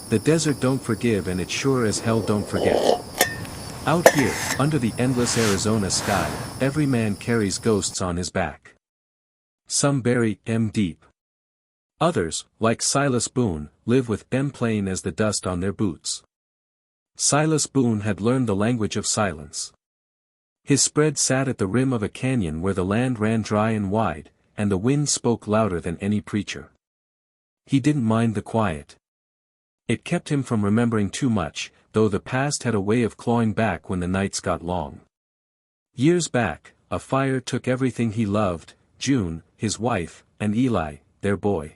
The desert don't forgive and it sure as hell don't forget. Out here, under the endless Arizona sky, every man carries ghosts on his back. Some bury them deep. Others, like Silas Boone, live with them plain as the dust on their boots. Silas Boone had learned the language of silence. His spread sat at the rim of a canyon where the land ran dry and wide, and the wind spoke louder than any preacher. He didn't mind the quiet. It kept him from remembering too much, though the past had a way of clawing back when the nights got long. Years back, a fire took everything he loved, June, his wife, and Eli, their boy.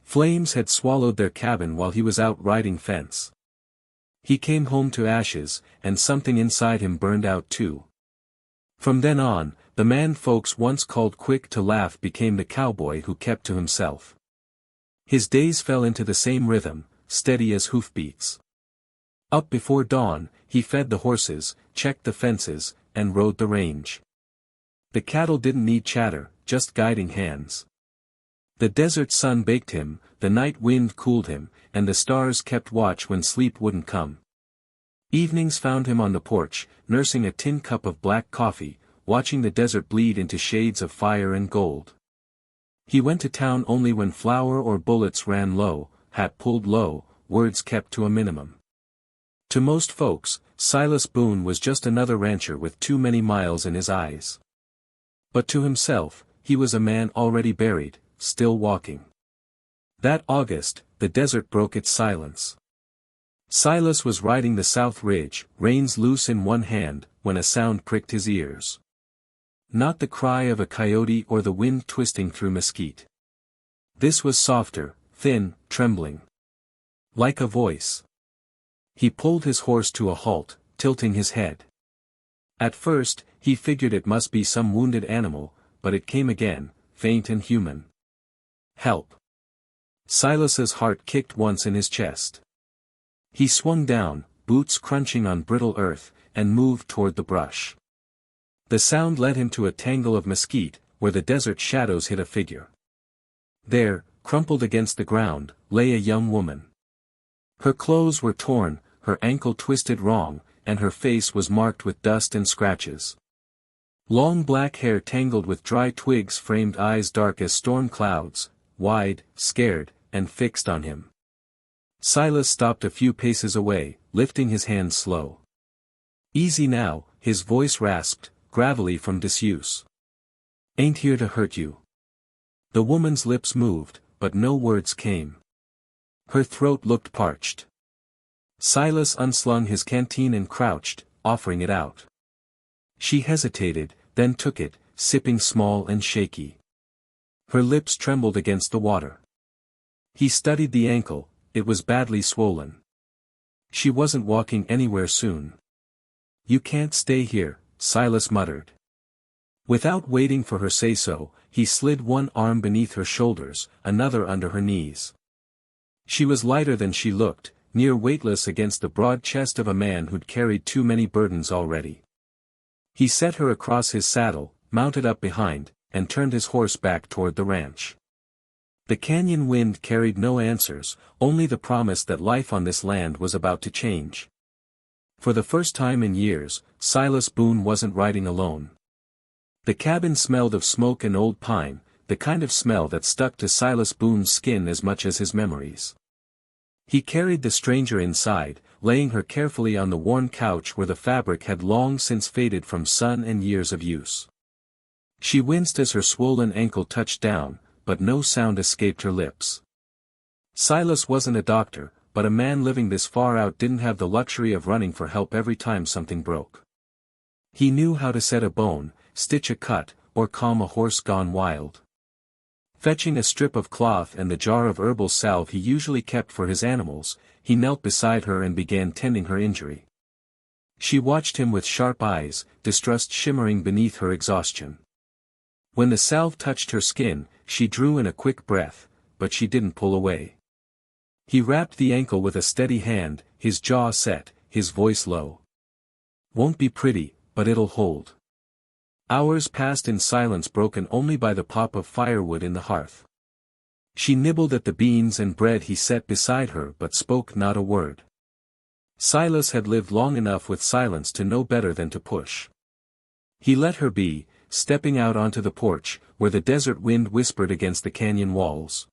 Flames had swallowed their cabin while he was out riding fence. He came home to ashes, and something inside him burned out too. From then on, the man folks once called quick to laugh became the cowboy who kept to himself. His days fell into the same rhythm, steady as hoofbeats. Up before dawn, he fed the horses, checked the fences, and rode the range. The cattle didn't need chatter, just guiding hands. The desert sun baked him, the night wind cooled him, and the stars kept watch when sleep wouldn't come. Evenings found him on the porch, nursing a tin cup of black coffee, watching the desert bleed into shades of fire and gold. He went to town only when flour or bullets ran low, hat pulled low, words kept to a minimum. To most folks, Silas Boone was just another rancher with too many miles in his eyes. But to himself, he was a man already buried, still walking. That August, the desert broke its silence. Silas was riding the South Ridge, reins loose in one hand, when a sound pricked his ears. Not the cry of a coyote or the wind twisting through mesquite. This was softer, thin, trembling. Like a voice. He pulled his horse to a halt, tilting his head. At first, he figured it must be some wounded animal, but it came again, faint and human. Help! Silas's heart kicked once in his chest. He swung down, boots crunching on brittle earth, and moved toward the brush. The sound led him to a tangle of mesquite, where the desert shadows hid a figure. There, crumpled against the ground, lay a young woman. Her clothes were torn, her ankle twisted wrong, and her face was marked with dust and scratches. Long black hair tangled with dry twigs framed eyes dark as storm clouds, wide, scared, and fixed on him. Silas stopped a few paces away, lifting his hands slow. Easy now, his voice rasped, gravelly from disuse. Ain't here to hurt you. The woman's lips moved, but no words came. Her throat looked parched. Silas unslung his canteen and crouched, offering it out. She hesitated, then took it, sipping small and shaky. Her lips trembled against the water. He studied the ankle, it was badly swollen. She wasn't walking anywhere soon. You can't stay here, Silas muttered. Without waiting for her say-so, he slid one arm beneath her shoulders, another under her knees. She was lighter than she looked, near weightless against the broad chest of a man who'd carried too many burdens already. He set her across his saddle, mounted up behind, and turned his horse back toward the ranch. The canyon wind carried no answers, only the promise that life on this land was about to change. For the first time in years, Silas Boone wasn't riding alone. The cabin smelled of smoke and old pine, the kind of smell that stuck to Silas Boone's skin as much as his memories. He carried the stranger inside, laying her carefully on the worn couch where the fabric had long since faded from sun and years of use. She winced as her swollen ankle touched down, but no sound escaped her lips. Silas wasn't a doctor, but a man living this far out didn't have the luxury of running for help every time something broke. He knew how to set a bone, stitch a cut, or calm a horse gone wild. Fetching a strip of cloth and the jar of herbal salve he usually kept for his animals, he knelt beside her and began tending her injury. She watched him with sharp eyes, distrust shimmering beneath her exhaustion. When the salve touched her skin, she drew in a quick breath, but she didn't pull away. He wrapped the ankle with a steady hand, his jaw set, his voice low. Won't be pretty, but it'll hold. Hours passed in silence broken only by the pop of firewood in the hearth. She nibbled at the beans and bread he set beside her but spoke not a word. Silas had lived long enough with silence to know better than to push. He let her be, stepping out onto the porch, where the desert wind whispered against the canyon walls.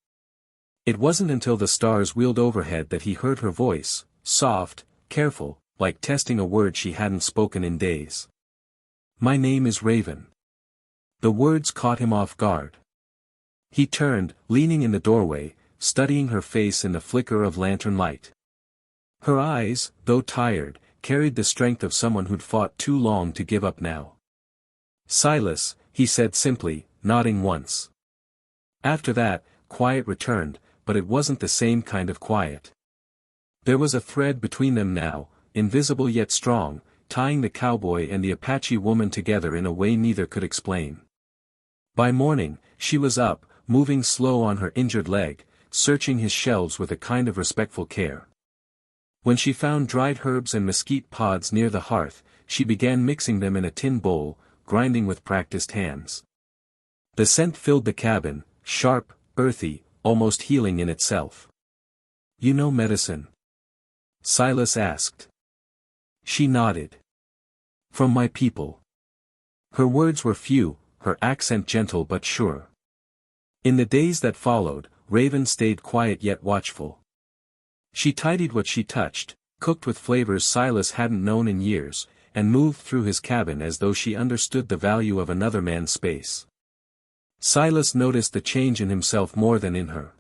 It wasn't until the stars wheeled overhead that he heard her voice, soft, careful, like testing a word she hadn't spoken in days. "My name is Raven." The words caught him off guard. He turned, leaning in the doorway, studying her face in the flicker of lantern light. Her eyes, though tired, carried the strength of someone who'd fought too long to give up now. "Silas," he said simply, nodding once. After that, quiet returned, but it wasn't the same kind of quiet. There was a thread between them now, invisible yet strong, tying the cowboy and the Apache woman together in a way neither could explain. By morning, she was up, moving slow on her injured leg, searching his shelves with a kind of respectful care. When she found dried herbs and mesquite pods near the hearth, she began mixing them in a tin bowl, grinding with practiced hands. The scent filled the cabin, sharp, earthy, almost healing in itself. "You know medicine?" Silas asked. She nodded. "From my people." Her words were few, her accent gentle but sure. In the days that followed, Raven stayed quiet yet watchful. She tidied what she touched, cooked with flavors Silas hadn't known in years, and moved through his cabin as though she understood the value of another man's space. Silas noticed the change in himself more than in her.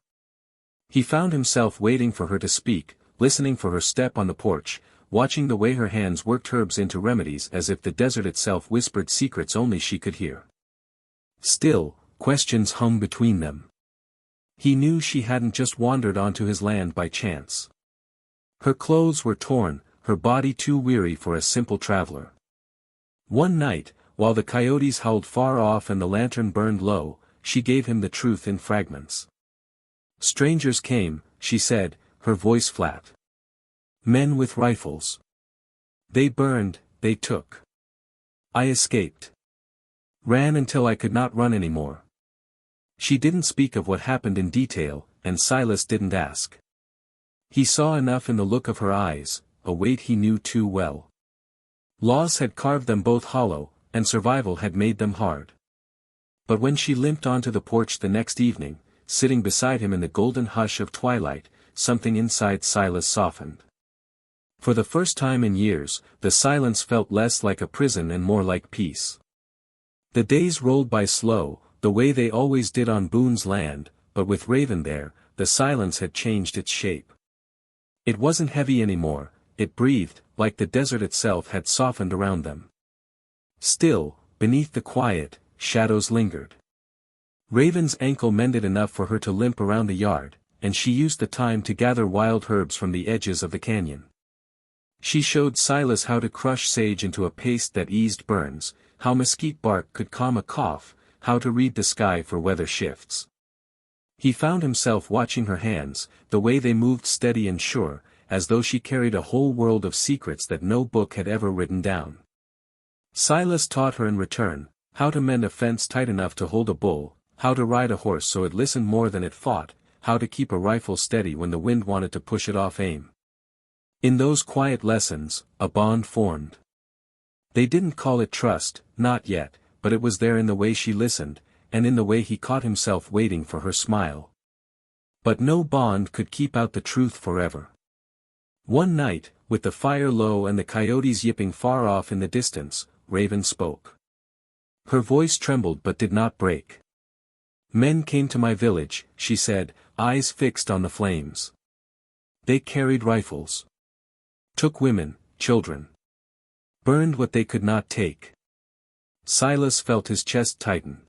He found himself waiting for her to speak, listening for her step on the porch, watching the way her hands worked herbs into remedies as if the desert itself whispered secrets only she could hear. Still, questions hung between them. He knew she hadn't just wandered onto his land by chance. Her clothes were torn, her body too weary for a simple traveler. One night, while the coyotes howled far off and the lantern burned low, she gave him the truth in fragments. "Strangers came," she said, her voice flat. "Men with rifles. They burned, they took. I escaped. Ran until I could not run anymore." She didn't speak of what happened in detail, and Silas didn't ask. He saw enough in the look of her eyes, a weight he knew too well. Loss had carved them both hollow, and survival had made them hard. But when she limped onto the porch the next evening, sitting beside him in the golden hush of twilight, something inside Silas softened. For the first time in years, the silence felt less like a prison and more like peace. The days rolled by slow, the way they always did on Boone's land, but with Raven there, the silence had changed its shape. It wasn't heavy anymore, it breathed, like the desert itself had softened around them. Still, beneath the quiet, shadows lingered. Raven's ankle mended enough for her to limp around the yard, and she used the time to gather wild herbs from the edges of the canyon. She showed Silas how to crush sage into a paste that eased burns, how mesquite bark could calm a cough, how to read the sky for weather shifts. He found himself watching her hands, the way they moved steady and sure, as though she carried a whole world of secrets that no book had ever written down. Silas taught her in return, how to mend a fence tight enough to hold a bull, how to ride a horse so it listened more than it fought, how to keep a rifle steady when the wind wanted to push it off aim. In those quiet lessons, a bond formed. They didn't call it trust, not yet, but it was there in the way she listened, and in the way he caught himself waiting for her smile. But no bond could keep out the truth forever. One night, with the fire low and the coyotes yipping far off in the distance, Raven spoke. Her voice trembled but did not break. "Men came to my village," she said, eyes fixed on the flames. "They carried rifles. Took women, children. Burned what they could not take." Silas felt his chest tighten.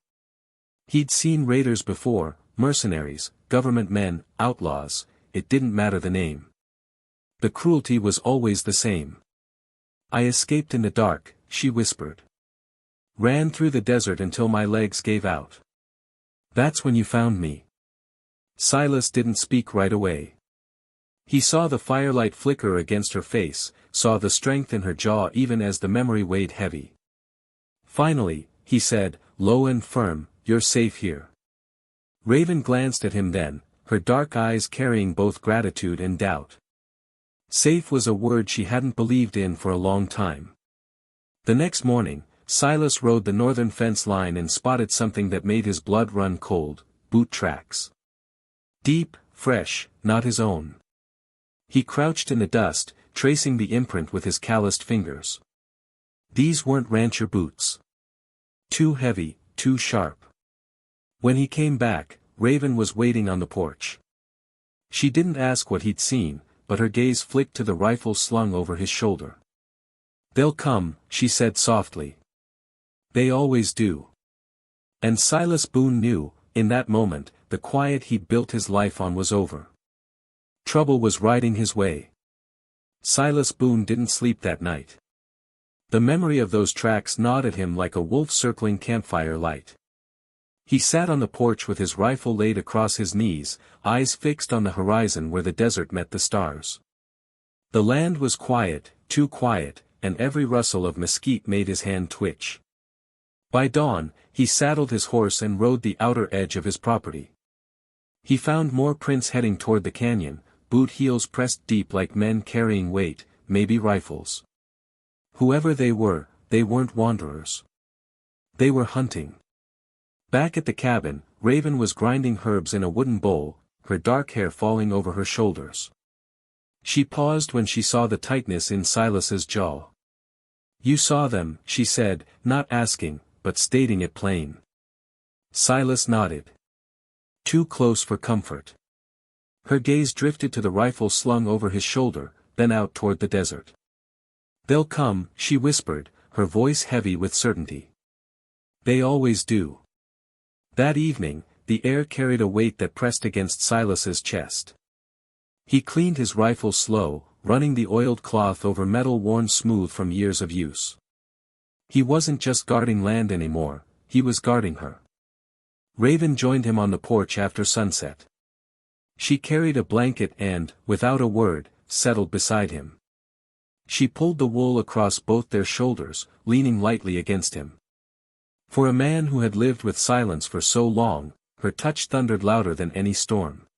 He'd seen raiders before, mercenaries, government men, outlaws, it didn't matter the name. The cruelty was always the same. "I escaped in the dark," she whispered. "Ran through the desert until my legs gave out. That's when you found me." Silas didn't speak right away. He saw the firelight flicker against her face, saw the strength in her jaw even as the memory weighed heavy. Finally, he said, low and firm, "You're safe here. Raven glanced at him then, her dark eyes carrying both gratitude and doubt. Safe was a word she hadn't believed in for a long time. The next morning, Silas rode the northern fence line and spotted something that made his blood run cold: boot tracks. Deep, fresh, not his own. He crouched in the dust, tracing the imprint with his calloused fingers. These weren't rancher boots. Too heavy, too sharp. When he came back, Raven was waiting on the porch. She didn't ask what he'd seen, but her gaze flicked to the rifle slung over his shoulder. "They'll come," she said softly. "They always do." And Silas Boone knew, in that moment, the quiet he'd built his life on was over. Trouble was riding his way. Silas Boone didn't sleep that night. The memory of those tracks gnawed at him like a wolf circling campfire light. He sat on the porch with his rifle laid across his knees, eyes fixed on the horizon where the desert met the stars. The land was quiet, too quiet, and every rustle of mesquite made his hand twitch. By dawn, he saddled his horse and rode the outer edge of his property. He found more prints heading toward the canyon, boot heels pressed deep like men carrying weight, maybe rifles. Whoever they weren't wanderers. They were hunting. Back at the cabin, Raven was grinding herbs in a wooden bowl, her dark hair falling over her shoulders. She paused when she saw the tightness in Silas's jaw. "You saw them," she said, not asking, but stating it plain. Silas nodded. Too close for comfort. Her gaze drifted to the rifle slung over his shoulder, then out toward the desert. "They'll come," she whispered, her voice heavy with certainty. "They always do." That evening, the air carried a weight that pressed against Silas's chest. He cleaned his rifle slow, running the oiled cloth over metal worn smooth from years of use. He wasn't just guarding land anymore, he was guarding her. Raven joined him on the porch after sunset. She carried a blanket and, without a word, settled beside him. She pulled the wool across both their shoulders, leaning lightly against him. For a man who had lived with silence for so long, her touch thundered louder than any storm.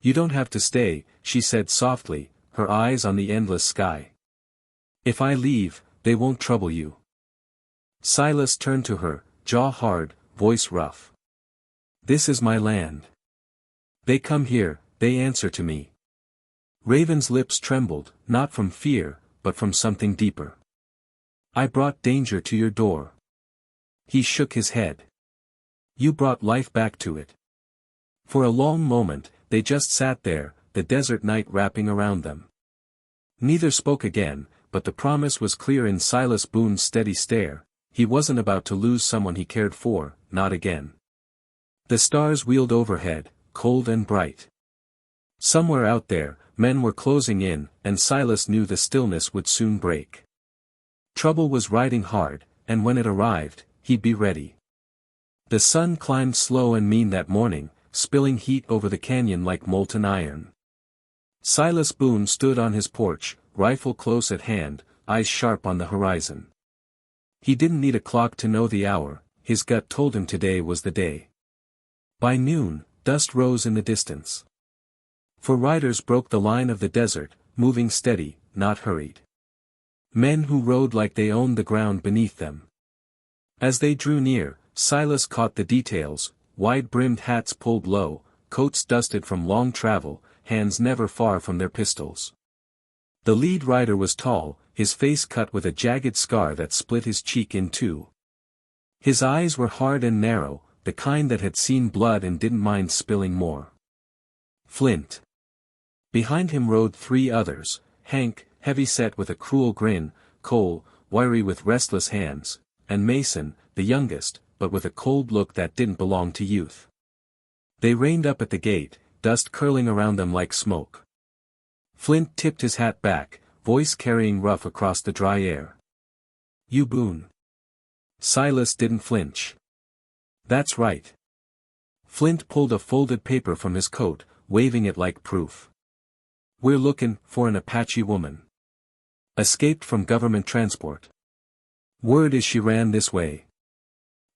"You don't have to stay," she said softly, her eyes on the endless sky. "If I leave, they won't trouble you." Silas turned to her, jaw hard, voice rough. "This is my land. They come here, they answer to me." Raven's lips trembled, not from fear, but from something deeper. "I brought danger to your door." He shook his head. "You brought life back to it." For a long moment, they just sat there, the desert night wrapping around them. Neither spoke again, but the promise was clear in Silas Boone's steady stare: he wasn't about to lose someone he cared for, not again. The stars wheeled overhead, cold and bright. Somewhere out there, men were closing in, and Silas knew the stillness would soon break. Trouble was riding hard, and when it arrived, he'd be ready. The sun climbed slow and mean that morning, spilling heat over the canyon like molten iron. Silas Boone stood on his porch, rifle close at hand, eyes sharp on the horizon. He didn't need a clock to know the hour, his gut told him today was the day. By noon, dust rose in the distance. For riders broke the line of the desert, moving steady, not hurried. Men who rode like they owned the ground beneath them. As they drew near, Silas caught the details: wide-brimmed hats pulled low, coats dusted from long travel, hands never far from their pistols. The lead rider was tall, his face cut with a jagged scar that split his cheek in two. His eyes were hard and narrow, the kind that had seen blood and didn't mind spilling more. Flint. Behind him rode three others: Hank, heavy-set with a cruel grin; Cole, wiry with restless hands; and Mason, the youngest, but with a cold look that didn't belong to youth. They reined up at the gate, dust curling around them like smoke. Flint tipped his hat back, voice carrying rough across the dry air. "You Boone." Silas didn't flinch. "That's right." Flint pulled a folded paper from his coat, waving it like proof. "We're looking for an Apache woman. Escaped from government transport. Word is she ran this way."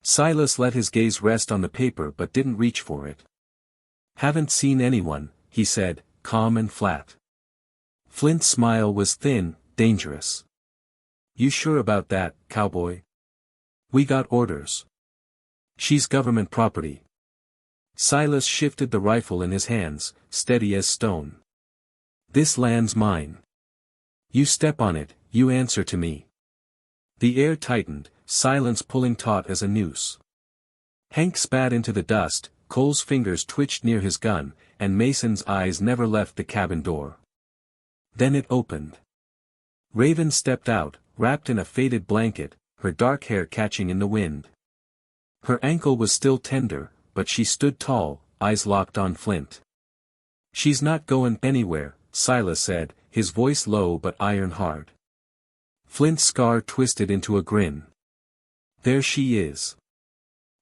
Silas let his gaze rest on the paper but didn't reach for it. "Haven't seen anyone," he said, calm and flat. Flint's smile was thin, dangerous. "You sure about that, cowboy? We got orders. She's government property." Silas shifted the rifle in his hands, steady as stone. "This land's mine. You step on it, you answer to me." The air tightened, silence pulling taut as a noose. Hank spat into the dust, Cole's fingers twitched near his gun, and Mason's eyes never left the cabin door. Then it opened. Raven stepped out, wrapped in a faded blanket, her dark hair catching in the wind. Her ankle was still tender, but she stood tall, eyes locked on Flint. "She's not going anywhere," Silas said, his voice low but iron hard. Flint's scar twisted into a grin. "There she is."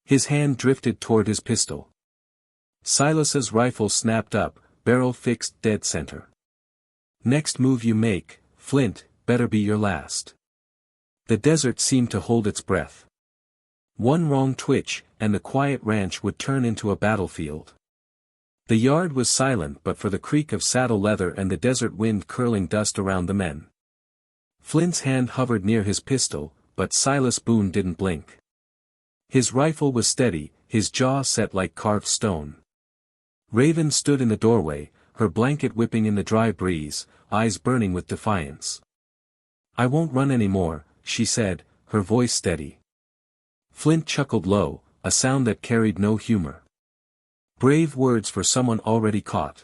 His hand drifted toward his pistol. Silas's rifle snapped up, barrel fixed dead center. "Next move you make, Flint, better be your last." The desert seemed to hold its breath. One wrong twitch, and the quiet ranch would turn into a battlefield. The yard was silent but for the creak of saddle leather and the desert wind curling dust around the men. Flint's hand hovered near his pistol, but Silas Boone didn't blink. His rifle was steady, his jaw set like carved stone. Raven stood in the doorway, her blanket whipping in the dry breeze, eyes burning with defiance. "I won't run anymore," she said, her voice steady. Flint chuckled low, a sound that carried no humor. Brave words for someone already caught.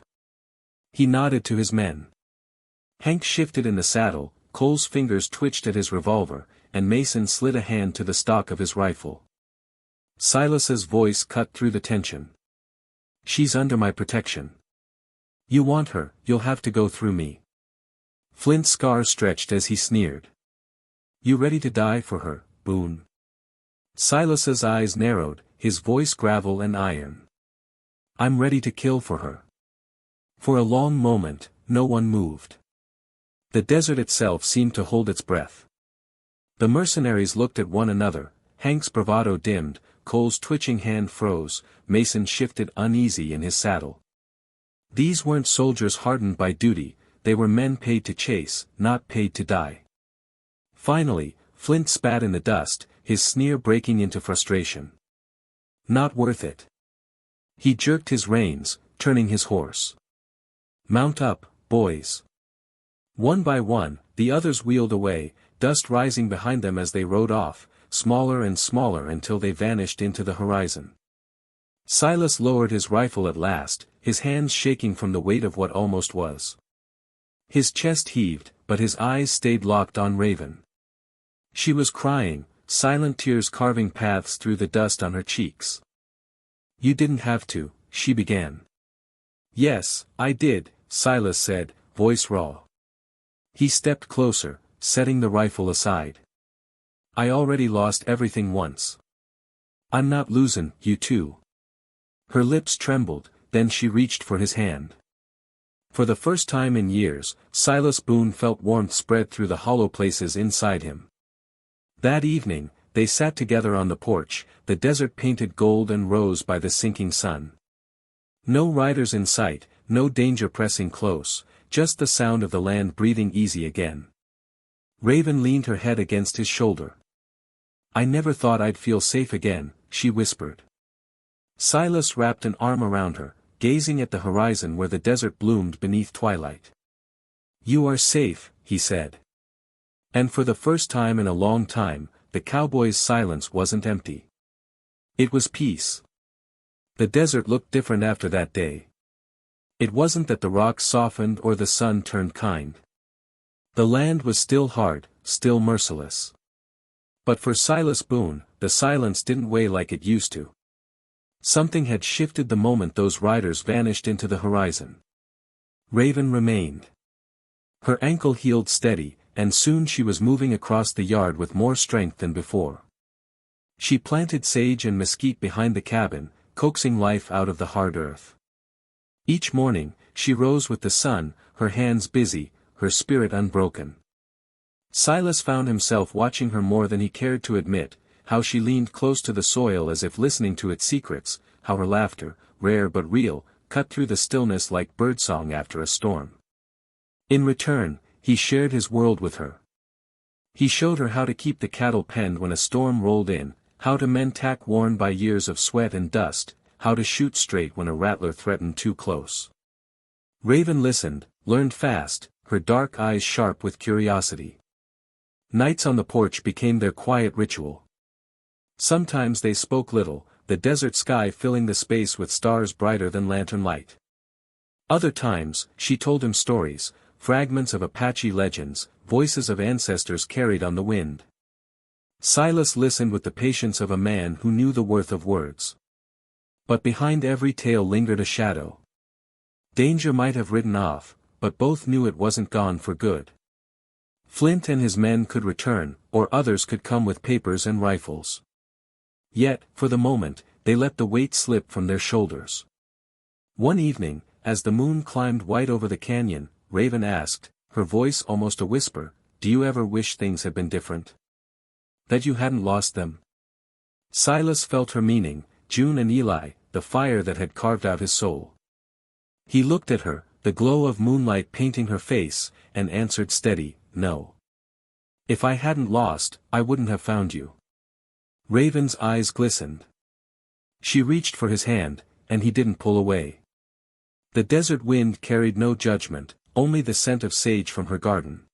He nodded to his men. Hank shifted in the saddle, Cole's fingers twitched at his revolver, and Mason slid a hand to the stock of his rifle. Silas's voice cut through the tension. "She's under my protection. You want her, you'll have to go through me." Flint's scar stretched as he sneered. "You ready to die for her, Boone?" Silas's eyes narrowed, his voice gravel and iron. "I'm ready to kill for her." For a long moment, no one moved. The desert itself seemed to hold its breath. The mercenaries looked at one another, Hank's bravado dimmed, Cole's twitching hand froze, Mason shifted uneasy in his saddle. These weren't soldiers hardened by duty, they were men paid to chase, not paid to die. Finally, Flint spat in the dust, his sneer breaking into frustration. "Not worth it." He jerked his reins, turning his horse. "Mount up, boys." One by one, the others wheeled away, dust rising behind them as they rode off, smaller and smaller until they vanished into the horizon. Silas lowered his rifle at last, his hands shaking from the weight of what almost was. His chest heaved, but his eyes stayed locked on Raven. She was crying, silent tears carving paths through the dust on her cheeks. "You didn't have to," she began. "Yes, I did," Silas said, voice raw. He stepped closer, setting the rifle aside. "I already lost everything once. I'm not losing you too." Her lips trembled, then she reached for his hand. For the first time in years, Silas Boone felt warmth spread through the hollow places inside him. That evening, they sat together on the porch, the desert painted gold and rose by the sinking sun. No riders in sight, no danger pressing close, just the sound of the land breathing easy again. Raven leaned her head against his shoulder. "I never thought I'd feel safe again," she whispered. Silas wrapped an arm around her, gazing at the horizon where the desert bloomed beneath twilight. "You are safe," he said. And for the first time in a long time, the cowboy's silence wasn't empty. It was peace. The desert looked different after that day. It wasn't that the rocks softened or the sun turned kind. The land was still hard, still merciless. But for Silas Boone, the silence didn't weigh like it used to. Something had shifted the moment those riders vanished into the horizon. Raven remained. Her ankle healed steady, and soon she was moving across the yard with more strength than before. She planted sage and mesquite behind the cabin, coaxing life out of the hard earth. Each morning, she rose with the sun, her hands busy, her spirit unbroken. Silas found himself watching her more than he cared to admit, how she leaned close to the soil as if listening to its secrets, how her laughter, rare but real, cut through the stillness like birdsong after a storm. In return, he shared his world with her. He showed her how to keep the cattle penned when a storm rolled in, how to mend tack worn by years of sweat and dust, how to shoot straight when a rattler threatened too close. Raven listened, learned fast, her dark eyes sharp with curiosity. Nights on the porch became their quiet ritual. Sometimes they spoke little, the desert sky filling the space with stars brighter than lantern light. Other times, she told him stories, fragments of Apache legends, voices of ancestors carried on the wind. Silas listened with the patience of a man who knew the worth of words. But behind every tale lingered a shadow. Danger might have ridden off, but both knew it wasn't gone for good. Flint and his men could return, or others could come with papers and rifles. Yet, for the moment, they let the weight slip from their shoulders. One evening, as the moon climbed white over the canyon, Raven asked, her voice almost a whisper, "Do you ever wish things had been different? That you hadn't lost them?" Silas felt her meaning, June and Eli, the fire that had carved out his soul. He looked at her, the glow of moonlight painting her face, and answered steady, "No. If I hadn't lost, I wouldn't have found you." Raven's eyes glistened. She reached for his hand, and he didn't pull away. The desert wind carried no judgment, only the scent of sage from her garden.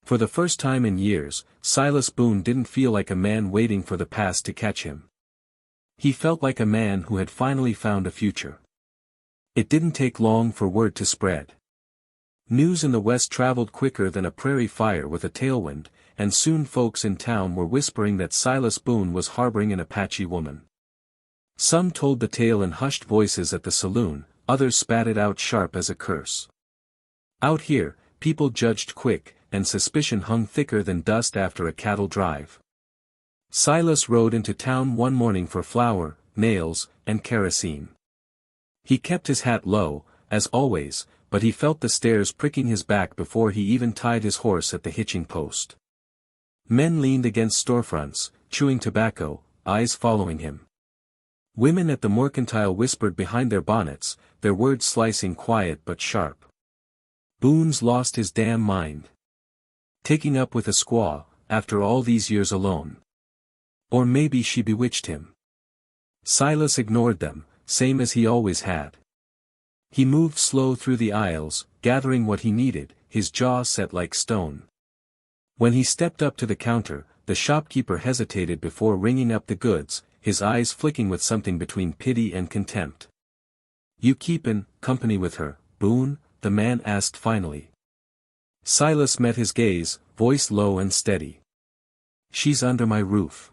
For the first time in years, Silas Boone didn't feel like a man waiting for the past to catch him. He felt like a man who had finally found a future. It didn't take long for word to spread. News in the west traveled quicker than a prairie fire with a tailwind, and soon folks in town were whispering that Silas Boone was harboring an Apache woman. Some told the tale in hushed voices at the saloon, others spat it out sharp as a curse. Out here, people judged quick, and suspicion hung thicker than dust after a cattle drive. Silas rode into town one morning for flour, nails, and kerosene. He kept his hat low, as always, but he felt the stairs pricking his back before he even tied his horse at the hitching post. Men leaned against storefronts, chewing tobacco, eyes following him. Women at the mercantile whispered behind their bonnets, their words slicing quiet but sharp. "Boone's lost his damn mind. Taking up with a squaw, after all these years alone. Or maybe she bewitched him." Silas ignored them, same as he always had. He moved slow through the aisles, gathering what he needed, his jaw set like stone. When he stepped up to the counter, the shopkeeper hesitated before ringing up the goods, his eyes flicking with something between pity and contempt. "You keepin' company with her, Boone?" the man asked finally. Silas met his gaze, voice low and steady. "She's under my roof.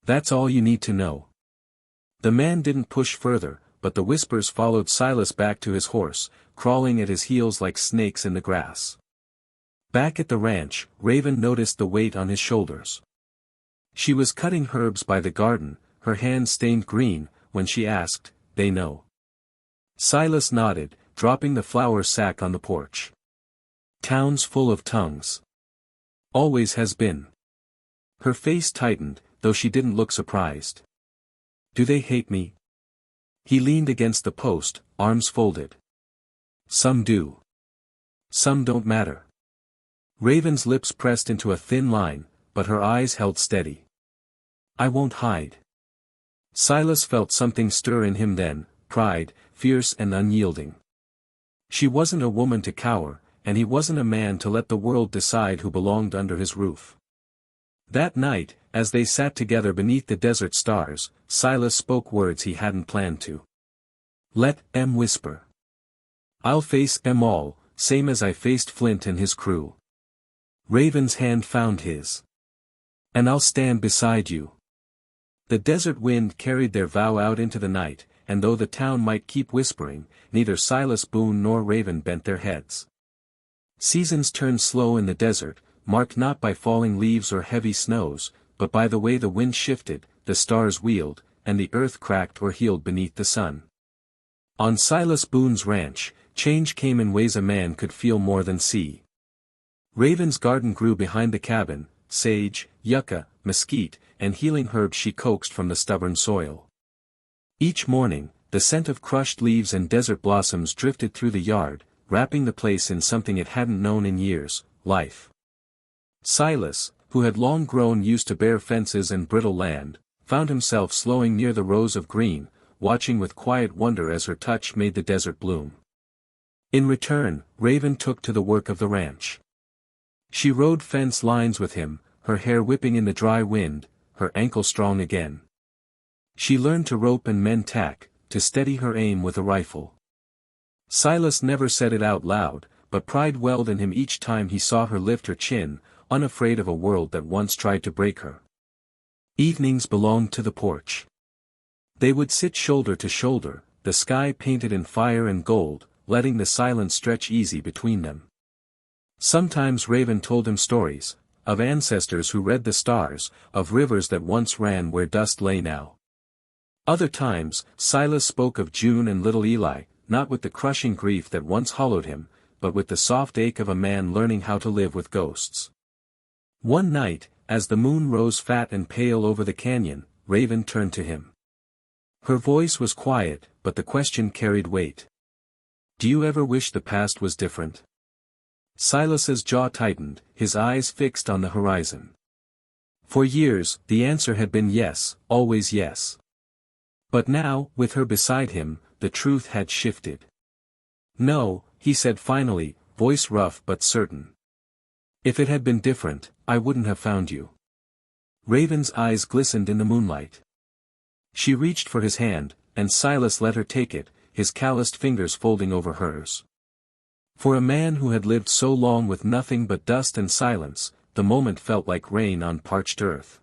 That's all you need to know." The man didn't push further, but the whispers followed Silas back to his horse, crawling at his heels like snakes in the grass. Back at the ranch, Raven noticed the weight on his shoulders. She was cutting herbs by the garden, her hands stained green, when she asked, "They know?" Silas nodded, dropping the flour sack on the porch. "Town's full of tongues. Always has been." Her face tightened, though she didn't look surprised. "Do they hate me?" He leaned against the post, arms folded. "Some do. Some don't matter." Raven's lips pressed into a thin line, but her eyes held steady. "I won't hide." Silas felt something stir in him then, pride, fierce and unyielding. She wasn't a woman to cower, and he wasn't a man to let the world decide who belonged under his roof. That night, as they sat together beneath the desert stars, Silas spoke words he hadn't planned to. "Let em whisper. I'll face em all, same as I faced Flint and his crew." Raven's hand found his. "And I'll stand beside you." The desert wind carried their vow out into the night, and though the town might keep whispering, neither Silas Boone nor Raven bent their heads. Seasons turned slow in the desert, marked not by falling leaves or heavy snows, but by the way the wind shifted, the stars wheeled, and the earth cracked or healed beneath the sun. On Silas Boone's ranch, change came in ways a man could feel more than see. Raven's garden grew behind the cabin, sage, yucca, mesquite, and healing herbs she coaxed from the stubborn soil. Each morning, the scent of crushed leaves and desert blossoms drifted through the yard, wrapping the place in something it hadn't known in years, life. Silas, who had long grown used to bare fences and brittle land, found himself slowing near the rows of green, watching with quiet wonder as her touch made the desert bloom. In return, Raven took to the work of the ranch. She rode fence lines with him, her hair whipping in the dry wind, her ankle strong again. She learned to rope and mend tack, to steady her aim with a rifle. Silas never said it out loud, but pride welled in him each time he saw her lift her chin, unafraid of a world that once tried to break her. Evenings belonged to the porch. They would sit shoulder to shoulder, the sky painted in fire and gold, letting the silence stretch easy between them. Sometimes Raven told him stories, of ancestors who read the stars, of rivers that once ran where dust lay now. Other times, Silas spoke of June and little Eli, not with the crushing grief that once hollowed him, but with the soft ache of a man learning how to live with ghosts. One night, as the moon rose fat and pale over the canyon, Raven turned to him. Her voice was quiet, but the question carried weight. "Do you ever wish the past was different?" Silas's jaw tightened, his eyes fixed on the horizon. For years, the answer had been yes, always yes. But now, with her beside him, the truth had shifted. "No," he said finally, voice rough but certain. "If it had been different, I wouldn't have found you." Raven's eyes glistened in the moonlight. She reached for his hand, and Silas let her take it, his calloused fingers folding over hers. For a man who had lived so long with nothing but dust and silence, the moment felt like rain on parched earth.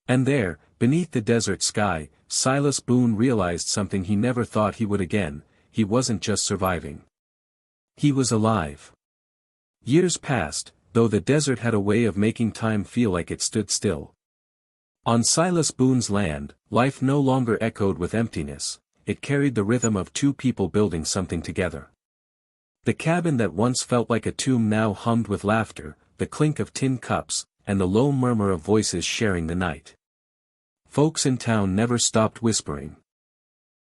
And there, beneath the desert sky, Silas Boone realized something he never thought he would again: he wasn't just surviving. He was alive. Years passed, though the desert had a way of making time feel like it stood still. On Silas Boone's land, life no longer echoed with emptiness, it carried the rhythm of two people building something together. The cabin that once felt like a tomb now hummed with laughter, the clink of tin cups, and the low murmur of voices sharing the night. Folks in town never stopped whispering.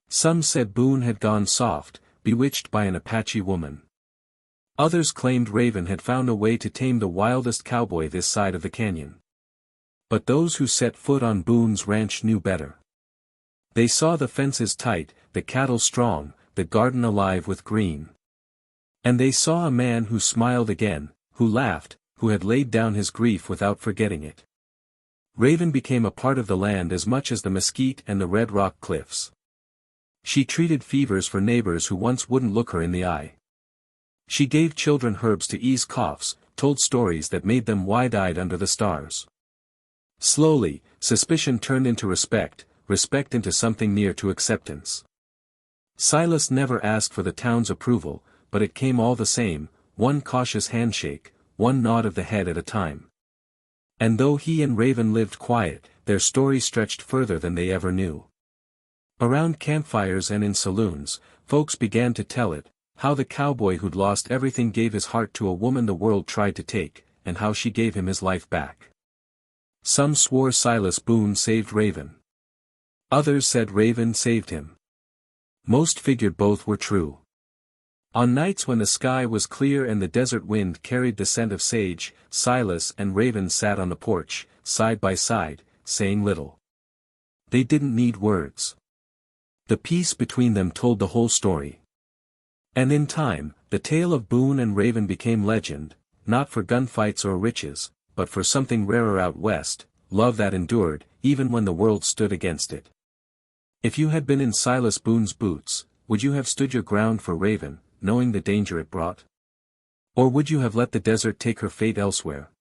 Some said Boone had gone soft, bewitched by an Apache woman. Others claimed Raven had found a way to tame the wildest cowboy this side of the canyon. But those who set foot on Boone's ranch knew better. They saw the fences tight, the cattle strong, the garden alive with green. And they saw a man who smiled again, who laughed, who had laid down his grief without forgetting it. Raven became a part of the land as much as the mesquite and the red rock cliffs. She treated fevers for neighbors who once wouldn't look her in the eye. She gave children herbs to ease coughs, told stories that made them wide-eyed under the stars. Slowly, suspicion turned into respect, respect into something near to acceptance. Silas never asked for the town's approval, but it came all the same, one cautious handshake, one nod of the head at a time. And though he and Raven lived quiet, their story stretched further than they ever knew. Around campfires and in saloons, folks began to tell it, how the cowboy who'd lost everything gave his heart to a woman the world tried to take, and how she gave him his life back. Some swore Silas Boone saved Raven. Others said Raven saved him. Most figured both were true. On nights when the sky was clear and the desert wind carried the scent of sage, Silas and Raven sat on the porch, side by side, saying little. They didn't need words. The peace between them told the whole story. And in time, the tale of Boone and Raven became legend, not for gunfights or riches, but for something rarer out west, love that endured, even when the world stood against it. If you had been in Silas Boone's boots, would you have stood your ground for Raven, knowing the danger it brought? Or would you have let the desert take her fate elsewhere?